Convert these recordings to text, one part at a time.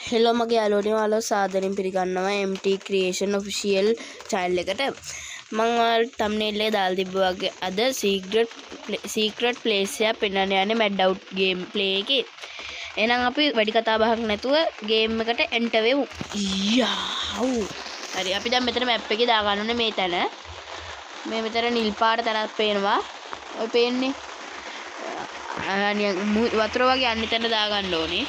Hello මගේ යාළුවනේ ඔයාලව සාදරයෙන් පිළිගන්නවා MT Creation official channel එකට. මම ඔයාලට thumbnail එකේ දාලා තිබ්බා වගේ අද secret place එක පෙන්වන්න යන්නේ mad out game play එකේ. එහෙනම් අපි වැඩි කතා බහක් නැතුව game එකට enter වෙමු. යාව්. හරි අපි දැන් මෙතන map එකේ දා ගන්න ඕනේ මේ තැන. මේ මෙතන නිල් පාට තැනක් පේනවා. ඔය පේන්නේ. වතුර වගේ අනිත් තැන දා ගන්න ඕනේ.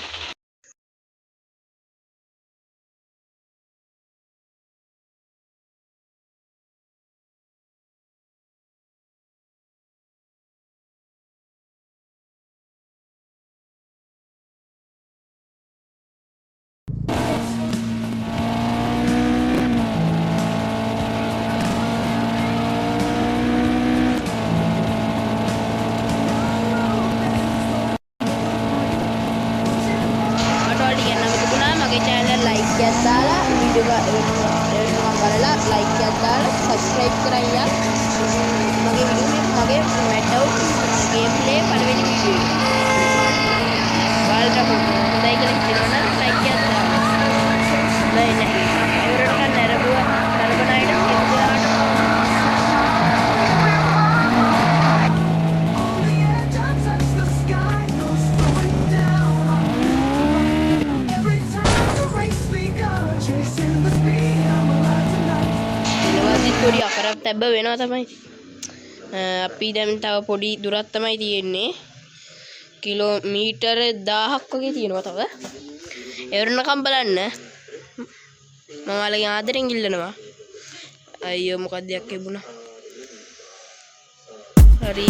like එකක් දාලා වීඩියෝ එක බලලා like එකක් දාලා subscribe කරගන්න. මගේ mad out gameplay පළවෙනි වීඩියෝ එක. ඔයාලට හොඳයි කියලා හිතනවා නම් like එකක් දාන්න. බෑ නැහැ. ඒවරට නරඹුවා කල්පනායට කියලාට පොඩි අකරක් තැබ්බ වෙනවා තමයි. අපි දැන් තව පොඩි දුරක් තමයි තියෙන්නේ. කිලෝමීටර 1000ක් වගේ තියෙනවා තව. එවරනකම් බලන්න. මම ඔයාලගෙන් ආදරෙන් ඉල්ලනවා. අයියෝ මොකක්ද යක් ලැබුණා. හරි.